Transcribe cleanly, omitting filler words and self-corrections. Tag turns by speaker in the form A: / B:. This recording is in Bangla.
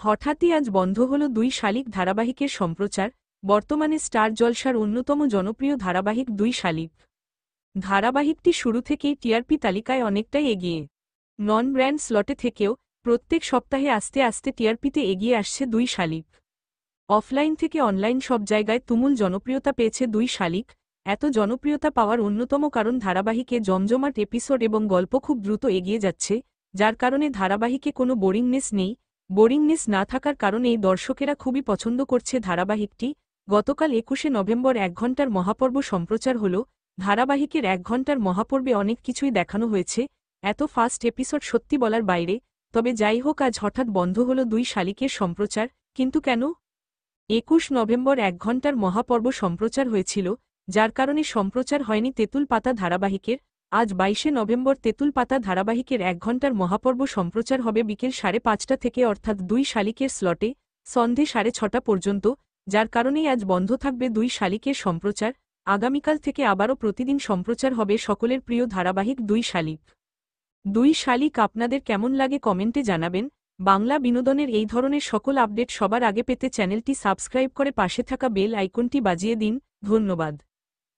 A: হঠাৎই আজ বন্ধ হল দুই শালিক ধারাবাহিকের সম্প্রচার। বর্তমানে স্টার জলসার অন্যতম জনপ্রিয় ধারাবাহিক দুই শালিক। ধারাবাহিকটি শুরু থেকেই টিআরপি তালিকায় অনেকটাই এগিয়ে। নন ব্র্যান্ড স্লটে থেকেও প্রত্যেক সপ্তাহে আস্তে আস্তে টিআরপিতে এগিয়ে আসছে দুই শালিক। অফলাইন থেকে অনলাইন সব জায়গায় তুমুল জনপ্রিয়তা পেয়েছে দুই শালিক। এত জনপ্রিয়তা পাওয়ার অন্যতম কারণ ধারাবাহিকে জমজমাট এপিসোড এবং গল্প খুব দ্রুত এগিয়ে যাচ্ছে, যার কারণে ধারাবাহিকে কোনো বোরিংনেস নেই। বোরিংনেস না থাকার কারণেই দর্শকেরা খুবই পছন্দ করছে ধারাবাহিকটি। গতকাল ২১শে নভেম্বর ১ ঘণ্টার মহাপর্ব সম্প্রচার হল। ধারাবাহিকের ১ ঘণ্টার মহাপর্বে অনেক কিছুই দেখানো হয়েছে। এত ফাস্ট এপিসোড সত্যি বলার বাইরে। তবে যাই হোক, আজ হঠাৎ বন্ধ হল দুই শালিকের সম্প্রচার। কিন্তু কেন? ২১ নভেম্বর ১ ঘণ্টার মহাপর্ব সম্প্রচার হয়েছিল, যার কারণে সম্প্রচার হয়নি তেঁতুল পাতা ধারাবাহিকের। আজ ২২শে নভেম্বর তেঁতুল পাতা ধারাবাহিকের ১ ঘণ্টার মহাপর্ব সম্প্রচার হবে বিকেল ৫:৩০ থেকে, অর্থাৎ দুই শালিকের স্লটে সন্ধে ৬:৩০ পর্যন্ত, যার কারণেই আজ বন্ধ থাকবে দুই শালিকের সম্প্রচার। আগামীকাল থেকে আবারও প্রতিদিন সম্প্রচার হবে সকলের প্রিয় ধারাবাহিক দুই শালিক। দুই শালিক আপনাদের কেমন লাগে কমেন্টে জানাবেন। বাংলা বিনোদনের এই ধরনের সকল আপডেট সবার আগে পেতে চ্যানেলটি সাবস্ক্রাইব করে পাশে থাকা বেল আইকনটি বাজিয়ে দিন। ধন্যবাদ।